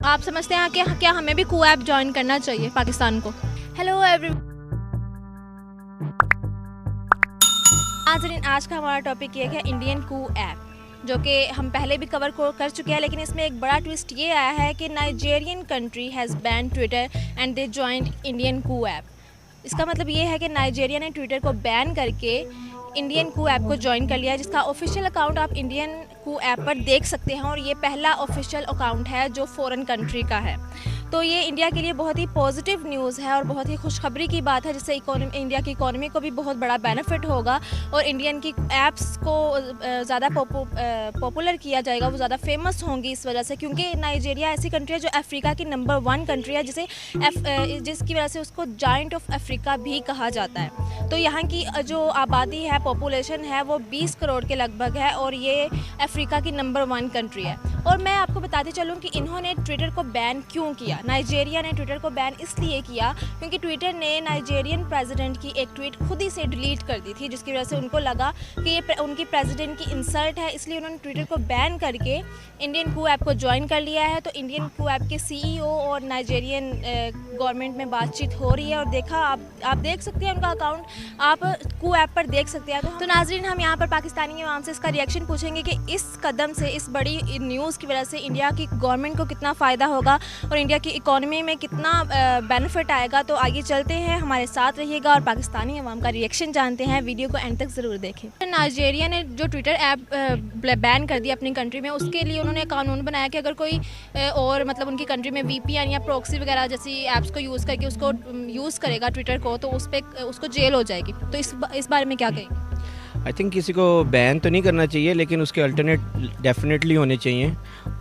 आप समझते हैं कि क्या हमें भी कू ऐप ज्वाइन करना चाहिए पाकिस्तान को? हेलो एवरी आज का हमारा टॉपिक ये है इंडियन कू ऐप, जो कि हम पहले भी कवर कर चुके हैं, लेकिन इसमें एक बड़ा ट्विस्ट ये आया है कि Nigerian country has ban Twitter and they joined Indian Koo app. इसका मतलब ये है कि नाइजेरिया ने ट्विटर को बैन करके इंडियन कू ऐप को ज्वाइन कर लिया है, जिसका ऑफिशियल अकाउंट आप इंडियन कू ऐप पर देख सकते हैं, और ये पहला ऑफिशियल अकाउंट है जो फॉरेन कंट्री का है। तो ये इंडिया के लिए बहुत ही पॉजिटिव न्यूज़ है और बहुत ही खुशखबरी की बात है, जिससे इंडिया की इकोनॉमी को भी बहुत बड़ा बेनिफिट होगा और इंडियन की ऐप्स को ज़्यादा पॉपुलर किया जाएगा, वो ज़्यादा फेमस होंगी इस वजह से, क्योंकि नाइजेरिया ऐसी कंट्री है जो अफ्रीका की नंबर 1 कंट्री है, जिसकी वजह से उसको जायंट ऑफ अफ्रीका भी कहा जाता है। तो यहाँ की जो आबादी है, पॉपुलेशन है, वो 20 करोड़ के लगभग है और ये अफ्रीका की नंबर 1 कंट्री है। और मैं आपको बताती चलूँ कि इन्होंने ट्विटर को बैन क्यों किया। नाइजेरिया ने ट्विटर को बैन इसलिए किया क्योंकि ट्विटर ने नाइजेरियन प्रेसिडेंट की एक ट्वीट खुद ही से डिलीट कर दी थी, जिसकी वजह से उनको लगा कि ये उनकी प्रेसिडेंट की इंसल्ट है, इसलिए उन्होंने ट्विटर को बैन करके इंडियन कू ऐप को ज्वाइन कर लिया है। तो इंडियन कू ऐप के CEO और नाइजेरियन गवर्नमेंट में बातचीत हो रही है और देखा आप देख सकते हैं उनका अकाउंट, आप कू ऐप पर देख सकते हैं। तो नाज़रीन, हम यहाँ पर पाकिस्तानी अवाम से इसका रिएक्शन पूछेंगे कि इस कदम से, इस बड़ी न्यूज़ की वजह से इंडिया की गवर्नमेंट को कितना फ़ायदा होगा और इंडिया की इकोनॉमी में कितना बेनिफिट आएगा। तो आगे चलते हैं, हमारे साथ रहिएगा और पाकिस्तानी अवाम का रिएक्शन जानते हैं। वीडियो को एंड तक ज़रूर देखें। नाइजेरिया ने जो ट्विटर ऐप बैन कर दिया अपनी कंट्री में, उसके लिए उन्होंने कानून बनाया कि अगर कोई और मतलब उनकी कंट्री में VPN या प्रॉक्सी वगैरह जैसी ऐप्स को यूज़ करके उसको यूज़ करेगा ट्विटर को, तो उसको जेल हो जाएगी। तो इस बारे में क्या कहेंगे? आई थिंक किसी को बैन तो नहीं करना चाहिए, लेकिन उसके अल्टरनेट डेफिनेटली होने चाहिए।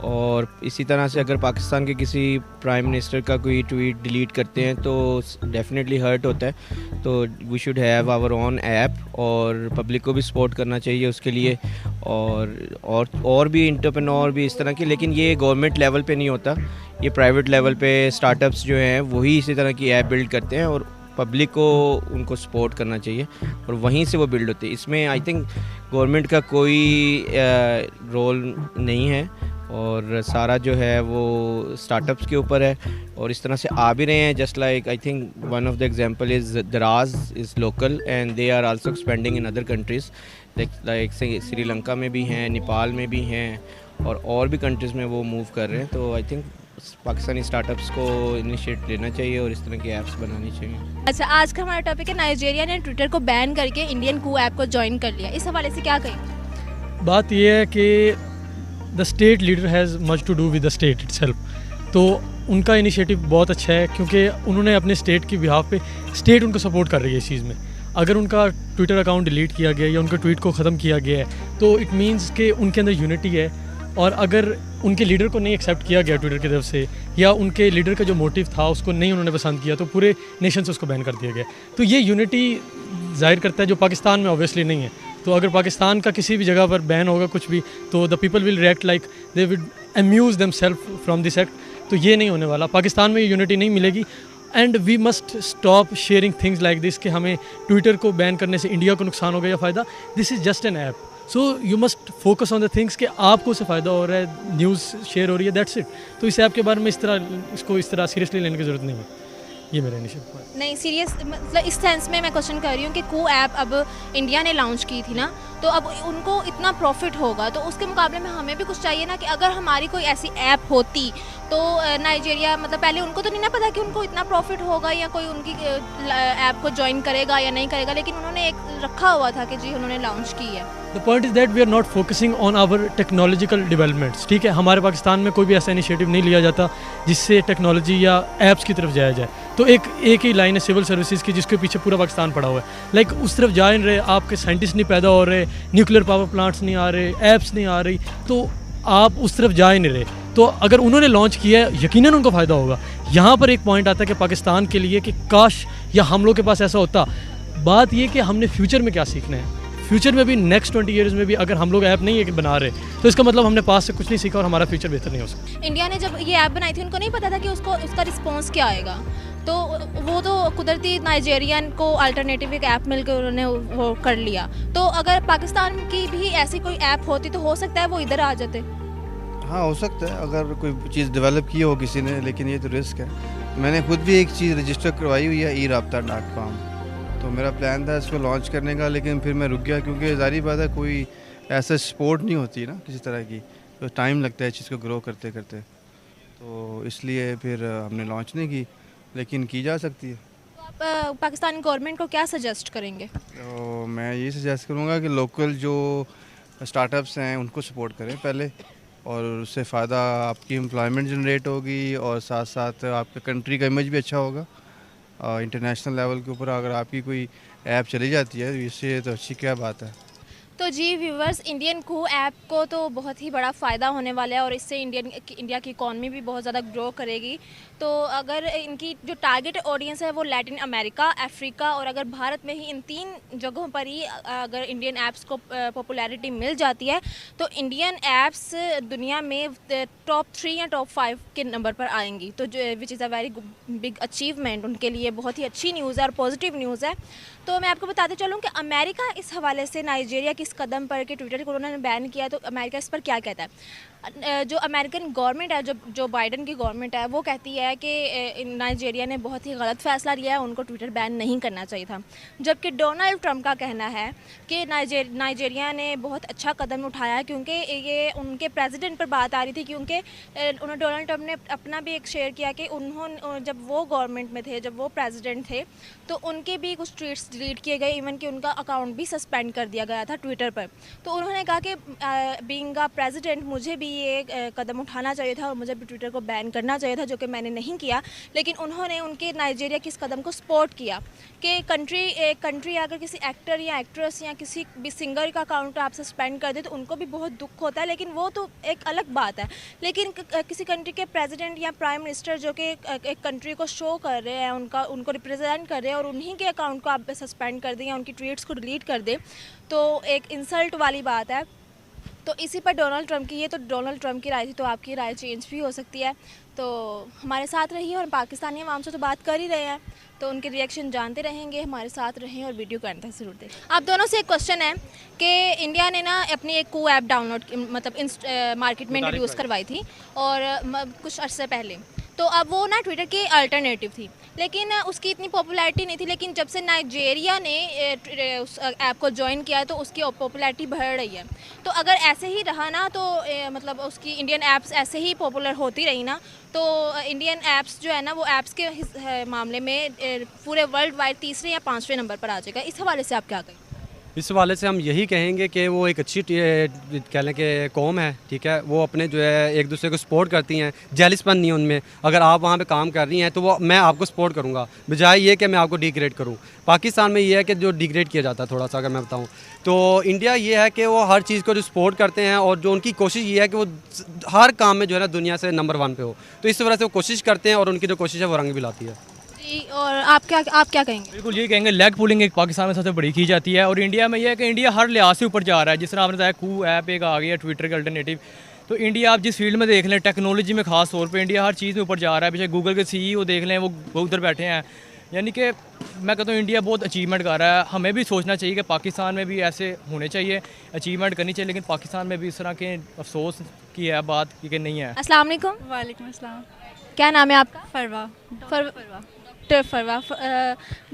और इसी तरह से अगर पाकिस्तान के किसी प्राइम मिनिस्टर का कोई ट्वीट डिलीट करते हैं तो डेफिनेटली हर्ट होता है। तो we should have our own app और पब्लिक को भी सपोर्ट करना चाहिए उसके लिए, और भी एंटरप्रेन्योर भी इस तरह के। लेकिन ये गवर्नमेंट लेवल पे नहीं होता, ये प्राइवेट लेवल पे स्टार्टअप्स जो हैं वही इसी तरह की ऐप बिल्ड करते हैं और पब्लिक को उनको सपोर्ट करना चाहिए और वहीं से वो बिल्ड होती है। इसमें आई थिंक गवर्नमेंट का कोई रोल नहीं है और सारा जो है वो स्टार्टअप्स के ऊपर है और इस तरह से आ भी रहे हैं। Just like I think one of the example is Daraz is local and they are also expanding in other countries like Sri Lanka में भी हैं, नेपाल में भी हैं और भी कंट्रीज़ में वो मूव कर रहे हैं। तो आई थिंक पाकिस्तानी स्टार्टअप्स को इनिशिएट लेना चाहिए और इस तरह की ऐप्स बनानी चाहिए। अच्छा, आज का हमारा टॉपिक है नाइजेरिया ने ट्विटर को बैन करके इंडियन कू ऐप को ज्वाइन कर लिया। इस हवाले से क्या कहेंगे? बात यह है कि the state leader has much to do with the state itself. तो उनका इनिशिएटिव बहुत अच्छा है क्योंकि उन्होंने अपने स्टेट की बिहाफ पे, स्टेट उनको सपोर्ट कर रही है इस चीज़ में। अगर उनका ट्विटर अकाउंट डिलीट किया गया या उनका ट्वीट को ख़त्म किया गया है तो इट मीन्स कि उनके अंदर यूनिटी है। और अगर उनके लीडर को नहीं एक्सेप्ट किया गया ट्विटर की तरफ से या उनके लीडर का जो मोटिव था उसको नहीं उन्होंने पसंद किया तो पूरे नेशन से उसको बैन कर दिया गया। तो ये यूनिटी जाहिर करता है जो पाकिस्तान में ऑब्वियसली नहीं है। तो अगर पाकिस्तान का किसी भी जगह पर बैन होगा कुछ भी तो the people will react like they will amuse themselves from this act. तो ये नहीं होने वाला, पाकिस्तान में ये यूनिटी नहीं मिलेगी। And we must stop sharing things like this कि हमें ट्विटर को बैन करने से इंडिया को नुकसान होगा या फ़ायदा। This is just an app, so you must focus on the things कि आपको उससे फ़ायदा हो रहा है, न्यूज़ शेयर हो रही है, दैट्स इट। तो इस ऐप के बारे में इसको इस तरह सीरियसली लेने की ज़रूरत नहीं है। ये मेरा इनिशिएटिव पॉइंट नहीं, सीरियस मतलब इस सेंस में मैं क्वेश्चन कर रही हूँ कि कू ऐप अब इंडिया ने लॉन्च की थी ना, तो अब उनको इतना प्रॉफिट होगा तो उसके मुकाबले में हमें भी कुछ चाहिए ना, कि अगर हमारी कोई ऐसी ऐप होती तो नाइजेरिया, मतलब पहले उनको तो नहीं ना पता कि उनको इतना प्रॉफिट होगा या कोई उनकी ऐप को ज्वाइन करेगा या नहीं करेगा, लेकिन उन्होंने एक रखा हुआ था कि जी उन्होंने लॉन्च की है। The point is that we are not focusing on our technological developments. ठीक है, हमारे पाकिस्तान में कोई भी ऐसा इनिशिएटिव नहीं लिया जाता जिससे टेक्नोलॉजी या ऐप्स की तरफ जाया जाए। तो एक ही लाइन है सिविल सर्विसेज की जिसके पीछे पूरा पाकिस्तान पड़ा हुआ है। लाइक उस तरफ जा नहीं रहे, आपके साइंटिस्ट नहीं पैदा हो रहे, न्यूक्लियर पावर प्लांट्स नहीं आ रहे, ऐप्स नहीं आ रही, तो आप उस तरफ जा ही नहीं रहे। तो अगर उन्होंने लॉन्च किया है यकीनन उनको फ़ायदा होगा। यहाँ पर एक पॉइंट आता है कि पाकिस्तान के लिए कि काश या हम लोग के पास ऐसा होता। बात ये कि हमने फ्यूचर में क्या सीखना है, फ्यूचर में भी नेक्स्ट 20 ईयर्स में भी अगर हम लोग ऐप नहीं है कि बना रहे तो इसका मतलब हमने पास से कुछ नहीं सीखा और हमारा फ्यूचर बेहतर नहीं हो सकता। इंडिया ने जब ये ऐप बनाई थी उनको नहीं पता था कि उसका रिस्पॉन्स क्या आएगा, तो वो तो कुदरती नाइजेरियन को अल्टरनेटिव एक ऐप मिलकर उन्होंने वो कर लिया। तो अगर पाकिस्तान की भी ऐसी कोई ऐप होती तो हो सकता है वो इधर आ जाते। हाँ हो सकता है अगर कोई चीज़ डेवलप की हो किसी ने, लेकिन ये तो रिस्क है। मैंने खुद भी एक चीज़ रजिस्टर करवाई हुई है e-Rabta.com, तो मेरा प्लान था इसको लॉन्च करने का, लेकिन फिर मैं रुक गया क्योंकि ज़ाहिर बात है कोई ऐसा सपोर्ट नहीं होती ना किसी तरह की, तो टाइम लगता है चीज़ को ग्रो करते करते, तो इसलिए फिर हमने लॉन्च नहीं की, लेकिन की जा सकती है। तो आप पाकिस्तानी गवर्नमेंट को क्या सजेस्ट करेंगे? तो मैं ये सजेस्ट करूँगा कि लोकल जो स्टार्टअप्स हैं उनको सपोर्ट करें पहले, और उससे फ़ायदा आपकी एम्प्लॉयमेंट जनरेट होगी और साथ साथ आपके कंट्री का इमेज भी अच्छा होगा इंटरनेशनल लेवल के ऊपर। अगर आपकी कोई ऐप चली जाती है इससे तो अच्छी क्या बात है। तो जी व्यूवर्स, इंडियन कू ऐप को तो बहुत ही बड़ा फ़ायदा होने वाला है और इससे इंडिया की इकॉनमी भी बहुत ज़्यादा ग्रो करेगी। तो अगर इनकी जो टारगेट ऑडियंस है वो लैटिन अमेरिका, अफ्रीका और अगर भारत में ही इन 3 जगहों पर ही अगर इंडियन ऐप्स को पॉपुलैरिटी मिल जाती है तो इंडियन ऐप्स दुनिया में टॉप 3 या टॉप 5 के नंबर पर आएंगी, तो जो which is a very big achievement, उनके लिए बहुत ही अच्छी न्यूज़ है और पॉजिटिव न्यूज़ है। तो मैं आपको बताते चलूँ कि अमेरिका इस हवाले से नाइजीरिया की इस कदम पर कि ट्विटर को उन्होंने बैन किया, तो अमेरिका इस पर क्या कहता है? जो अमेरिकन गवर्नमेंट है, जो बाइडन की गवर्नमेंट है, वो कहती है कि नाइजीरिया ने बहुत ही गलत फैसला लिया है, उनको ट्विटर बैन नहीं करना चाहिए था। जबकि डोनाल्ड ट्रंप का कहना है कि नाइजीरिया ने बहुत अच्छा कदम उठाया, क्योंकि ये उनके प्रेसिडेंट पर बात आ रही थी, क्योंकि उन्होंने डोनाल्ड ट्रंप ने अपना भी एक शेयर किया कि उन्होंने जब वो गवर्नमेंट में थे, जब वो प्रेसिडेंट थे, तो उनके भी कुछ ट्वीट्स डिलीट किए गए, इवन कि उनका अकाउंट भी सस्पेंड कर दिया गया था ट्विटर पर। तो उन्होंने कहा कि बीइंग अ प्रेसिडेंट मुझे भी ये कदम उठाना चाहिए था और मुझे भी ट्विटर को बैन करना चाहिए था, जो कि मैंने नहीं किया। लेकिन उन्होंने उनके नाइजीरिया की इस कदम को सपोर्ट किया कि कंट्री अगर किसी एक्टर या एक्ट्रेस या किसी भी सिंगर का अकाउंट आप सस्पेंड कर दे तो उनको भी बहुत दुख होता है, लेकिन वो तो एक अलग बात है। लेकिन किसी कंट्री के प्रेसिडेंट या प्राइम मिनिस्टर जो कि एक कंट्री को शो कर रहे हैं, उनको रिप्रेजेंट कर रहे हैं, और उन्हीं के अकाउंट को आप सस्पेंड कर दें या उनकी ट्वीट्स को डिलीट कर दें, तो एक इंसल्ट वाली बात है। तो इसी पर डोनाल्ड ट्रंप की, ये तो डोनाल्ड ट्रंप की राय थी, तो आपकी राय चेंज भी हो सकती है। तो हमारे साथ रहिए, और पाकिस्तानी अवाम से तो बात कर ही रहे हैं, तो उनके रिएक्शन जानते रहेंगे। हमारे साथ रहें और वीडियो को अंत तक ज़रूर देखें। आप दोनों से एक क्वेश्चन है कि इंडिया ने ना अपनी एक कू ऐप डाउनलोड मतलब मार्केट में इंट्रोड्यूस करवाई थी और कुछ अर्से पहले, तो अब वो ना ट्विटर की अल्टरनेटिव थी, लेकिन उसकी इतनी पॉपुलैरिटी नहीं थी। लेकिन जब से नाइजीरिया ने उस ऐप को ज्वाइन किया है तो उसकी पॉपुलैरिटी बढ़ रही है। तो अगर ऐसे ही रहा ना तो मतलब उसकी इंडियन ऐप्स ऐसे ही पॉपुलर होती रही ना, तो इंडियन ऐप्स जो है ना वो ऐप्स के मामले में पूरे वर्ल्ड वाइड 3रे या 5वें नंबर पर आ जाएगा। इस हवाले से आप क्या कहें? इस हवाले से हम यही कहेंगे कि वो एक अच्छी कह लें कि कौम है, ठीक है, वो अपने जो है एक दूसरे को सपोर्ट करती हैं, जेलिसपन नहीं उनमें। अगर आप वहाँ पे काम कर रही हैं तो वो मैं आपको सपोर्ट करूँगा, बजाय ये कि मैं आपको डिग्रेड करूँ। पाकिस्तान में ये है कि जो डिग्रेड किया जाता है थोड़ा सा, अगर मैं बताऊँ तो इंडिया ये है कि वो हर चीज़ को जो सपोर्ट करते हैं, और जो उनकी कोशिश ये है कि वो हर काम में जो है ना दुनिया से नंबर 1 पे हो। तो इस वजह से वो कोशिश करते हैं और उनकी जो कोशिश है वो रंग भी लाती है। और आप क्या कहेंगे? बिल्कुल ये कहेंगे, लेग पुलिंग एक पाकिस्तान में सबसे बड़ी की जाती है, और इंडिया में ये है कि इंडिया हर लिहाज से ऊपर जा रहा है। जिस तरह आपने बताया कू ऐप एक आ गई है ट्विटर के अल्टरनेटिव, तो इंडिया आप जिस फील्ड में देख लें, टेक्नोलॉजी में खास तौर पे इंडिया हर चीज़ में ऊपर जा रहा है। पीछे गूगल के CEO देख लें, वो उधर बैठे हैं। यानी कि मैं कहता हूँ इंडिया बहुत अचीवमेंट कर रहा है। हमें भी सोचना चाहिए कि पाकिस्तान में भी ऐसे होने चाहिए, अचीवमेंट करनी चाहिए, लेकिन पाकिस्तान में भी इस तरह के अफसोस की है बात कि नहीं है। अस्सलाम वालेकुम। वालेकुम अस्सलाम। क्या नाम है आपका? फरवा। डॉक्टर फरवा।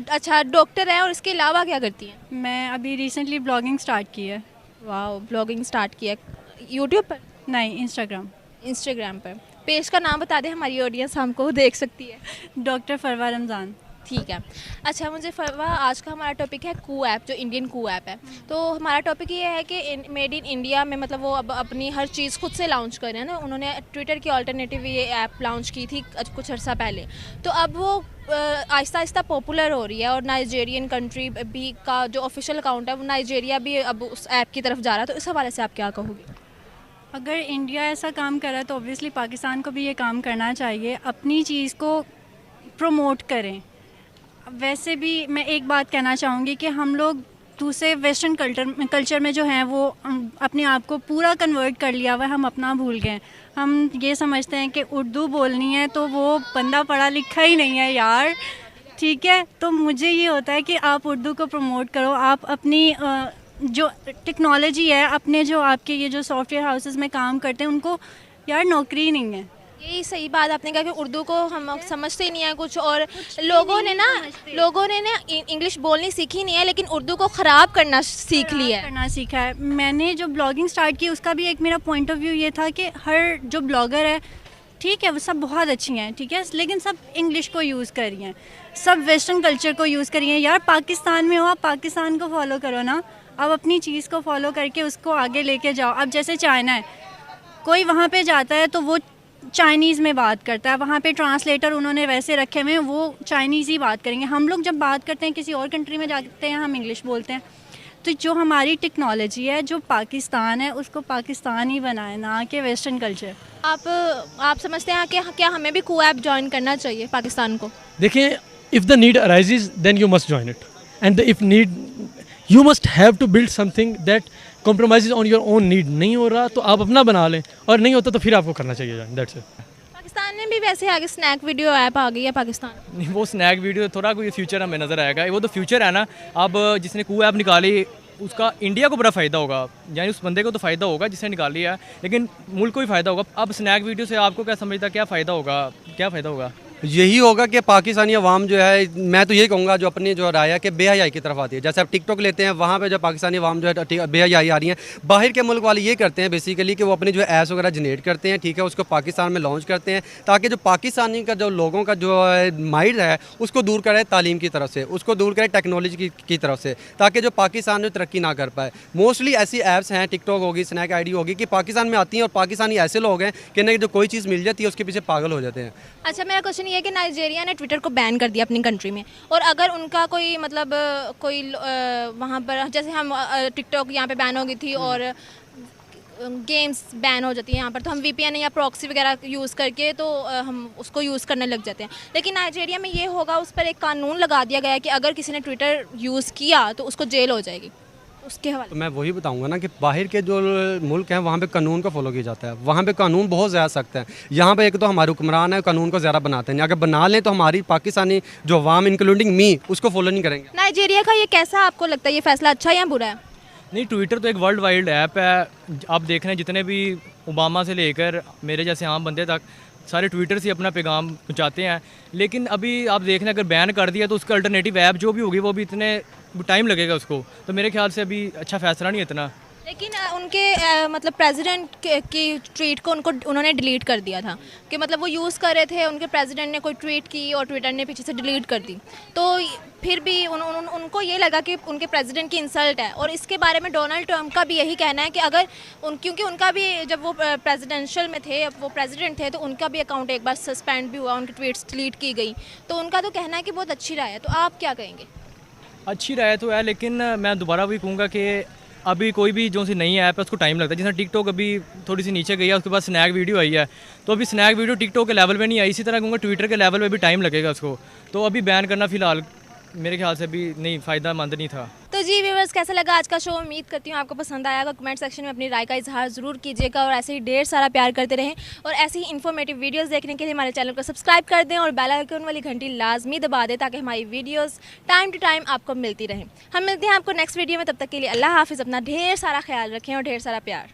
अच्छा, डॉक्टर है, और इसके अलावा क्या करती हैं? मैं अभी रिसेंटली ब्लॉगिंग स्टार्ट की है। वाह, ब्लॉगिंग स्टार्ट किया यूट्यूब पर? नहीं, इंस्टाग्राम पर। पेज का नाम बता दें, हमारी ऑडियंस हमको देख सकती है। डॉक्टर फरवा रमज़ान। ठीक है। अच्छा, मुझे फरवा, आज का हमारा टॉपिक है कू ऐप, जो इंडियन कू ऐप है। तो हमारा टॉपिक ये है कि मेड इन इंडिया में, मतलब वो अब अपनी हर चीज़ खुद से लॉन्च कर रहे हैं ना। उन्होंने ट्विटर की अल्टरनेटिव ये ऐप लॉन्च की थी कुछ अर्सा पहले, तो अब वो आहिस्ता आहिस्ता पॉपुलर हो रही है, और नाइजीरियन कंट्री भी का जो ऑफिशियल अकाउंट है वो नाइजीरिया भी अब उस ऐप की तरफ जा रहा है। तो इस हवाले से आप क्या कहोगे? अगर इंडिया ऐसा काम कर रहा है तो ऑब्वियसली पाकिस्तान को भी ये काम करना चाहिए, अपनी चीज़ को प्रमोट करें। वैसे भी मैं एक बात कहना चाहूँगी कि हम लोग दूसरे वेस्टर्न कल्चर में जो हैं वो अपने आप को पूरा कन्वर्ट कर लिया हुआ है, हम अपना भूल गए। हम ये समझते हैं कि उर्दू बोलनी है तो वो बंदा पढ़ा लिखा ही नहीं है यार, ठीक है। तो मुझे ये होता है कि आप उर्दू को प्रमोट करो, आप अपनी जो टेक्नोलॉजी है, अपने जो आपके ये जो सॉफ्टवेयर हाउसेस में काम करते हैं उनको यार नौकरी नहीं है। यही सही बात आपने कहा कि उर्दू को हम समझते ही नहीं है कुछ, और लोगों ने ना इंग्लिश बोलनी सीखी नहीं है, लेकिन उर्दू को ख़राब करना सीख लिया है। करना सीखा है। मैंने जो ब्लॉगिंग स्टार्ट की उसका भी एक मेरा पॉइंट ऑफ व्यू ये था कि हर जो ब्लॉगर है, ठीक है वो सब बहुत अच्छी हैं, ठीक है, लेकिन सब इंग्लिश को यूज़ कर रही हैं, सब वेस्टर्न कल्चर को यूज़ कर रही हैं। यार पाकिस्तान में हो, आप पाकिस्तान को फॉलो करो ना, अब अपनी चीज़ को फॉलो करके उसको आगे लेके जाओ। अब जैसे चाइना है, कोई वहाँ पे जाता है तो वो चाइनीज़ में बात करता है, वहाँ पे ट्रांसलेटर उन्होंने वैसे रखे हुए हैं, वो चाइनीज़ ही बात करेंगे। हम लोग जब बात करते हैं किसी और कंट्री में जाते हैं, हम इंग्लिश बोलते हैं। तो जो हमारी टेक्नोलॉजी है, जो पाकिस्तान है, उसको पाकिस्तान ही बनाए, ना कि वेस्टर्न कल्चर। आप समझते हैं कि क्या हमें भी कू ऐप ज्वाइन करना चाहिए पाकिस्तान को? देखिए, if the need arises then you must join it, and if need you must have to build something that compromise on your own need. नहीं हो रहा तो आप अपना बना लें, और नहीं होता तो फिर आपको करना चाहिए ज्वाइन, दैट्स इट। पाकिस्तान में भी वैसे आगे स्नैक वीडियो ऐप आ गई है पाकिस्तान। नहीं, वो स्नैक वीडियो थोड़ा कोई फ्यूचर हमें नज़र आएगा, वो तो फ्यूचर है ना। अब जिसने कू ऐप निकाली उसका इंडिया को बड़ा फ़ायदा होगा, यानी उस बंदे को तो फ़ायदा होगा जिसने निकाली है, लेकिन मुल्क को भी फ़ायदा होगा। अब स्नैक वीडियो से आपको क्या समझता, क्या फ़ायदा होगा, क्या फ़ायदा होगा? यही होगा कि पाकिस्तानी अवाम जो है, मैं तो यही कहूँगा, जो अपनी जो राय है कि बेहयाई की तरफ आती है। जैसे आप टिकटॉक लेते हैं, वहाँ पे जो पाकिस्तानी अवाम जो है बेहयाई आ रही है। बाहर के मुल्क वाले ये करते हैं बेसिकली कि वो अपनी जो ऐप्स वगैरह जनरेट करते हैं, ठीक है, उसको पाकिस्तान में लॉन्च करते हैं, ताकि जो पाकिस्तानी का जो लोगों का जो माइंड है उसको दूर करे तालीम की तरफ से, उसको दूर करे टेक्नोलॉजी की तरफ से, ताकि जो पाकिस्तान में तरक्की ना कर पाए। मोस्टली ऐसी ऐप्स हैं, टिकटॉक होगी, स्नैक आईडी होगी, कि पाकिस्तान में आती हैं, और पाकिस्तानी ऐसे लोग हैं कि नहीं, जो कोई चीज़ मिल जाती है उसके पीछे पागल हो जाते हैं। अच्छा, मेरा क्वेश्चन ये है कि नाइजीरिया ने ट्विटर को बैन कर दिया अपनी कंट्री में, और अगर उनका कोई मतलब कोई वहाँ पर, जैसे हम टिकटॉक यहाँ पे बैन हो गई थी और गेम्स बैन हो जाती है यहाँ पर, तो हम वीपीएन या प्रॉक्सी वगैरह यूज़ करके तो हम उसको यूज़ करने लग जाते हैं। लेकिन नाइजीरिया में ये होगा, उस पर एक कानून लगा दिया गया है कि अगर किसी ने ट्विटर यूज़ किया तो उसको जेल हो जाएगी। उसके हवाले तो मैं वही बताऊंगा ना कि बाहर के जो मुल्क हैं वहाँ पे कानून को फॉलो किया जाता है, वहाँ पे कानून बहुत ज़्यादा सख्त है। यहाँ पे एक तो हमारे हुक्मरान है, कानून को ज़्यादा बनाते हैं, अगर बना लें तो हमारी पाकिस्तानी जो अवाम इंक्लूडिंग मी उसको फॉलो नहीं करेंगे। नाइजीरिया का ये कैसा आपको लगता है, ये फैसला अच्छा या बुरा है? नहीं, ट्विटर तो एक वर्ल्ड वाइड ऐप है। आप देख रहे हैं जितने भी ओबामा से लेकर मेरे जैसे आम बंदे तक सारे ट्विटर से अपना पैगाम पहुँचाते हैं। लेकिन अभी आप देख रहे हैं अगर बैन कर दिया तो उसका अल्टरनेटिव ऐप जो भी होगी वो भी इतने टाइम लगेगा उसको, तो मेरे ख्याल से अभी अच्छा फैसला नहीं इतना। लेकिन उनके मतलब प्रेसिडेंट की ट्वीट को उन्होंने डिलीट कर दिया था, कि मतलब वो यूज़ कर रहे थे, उनके प्रेसिडेंट ने कोई ट्वीट की और ट्विटर ने पीछे से डिलीट कर दी, तो फिर भी उनको ये लगा कि उनके प्रेसिडेंट की इंसल्ट है। और इसके बारे में डोनाल्ड ट्रंप का भी यही कहना है कि अगर क्योंकि उनका भी जब वो प्रेसिडेंशियल में थे, वो प्रेसिडेंट थे, तो उनका भी अकाउंट एक बार सस्पेंड भी हुआ, उनकी ट्वीट्स डिलीट की गई, तो उनका तो कहना है कि बहुत अच्छी राय है। तो आप क्या कहेंगे? अच्छी राय तो है, लेकिन मैं दोबारा भी कहूँगा कि अभी कोई भी जो सी नई ऐप है उसको टाइम लगता है। जैसे टिकटॉक अभी थोड़ी सी नीचे गई है, उसके बाद स्नैक वीडियो आई है, तो अभी स्नैक वीडियो टिकटॉक के लेवल पे नहीं आई, इसी तरह कहूँगा ट्विटर के लेवल पे भी टाइम लगेगा उसको। तो अभी बैन करना फ़िलहाल मेरे ख्याल से भी नहीं, फ़ायदा मंद नहीं था। तो जी व्यूअर्स, कैसा लगा आज का शो? उम्मीद करती हूँ आपको पसंद आया होगा। कमेंट सेक्शन में अपनी राय का इजहार ज़रूर कीजिएगा, और ऐसे ही ढेर सारा प्यार करते रहें, और ऐसे ही इन्फॉर्मेटिव वीडियोस देखने के लिए हमारे चैनल को सब्सक्राइब कर दें और बेल आइकन वाली घंटी लाजमी दबा दें, ताकि हमारी वीडियोस टाइम टू टाइम आपको मिलती रहें। हम मिलते हैं आपको नेक्स्ट वीडियो में, तब तक के लिए अल्लाह हाफिज़। अपना ढेर सारा ख्याल रखें और ढेर सारा प्यार।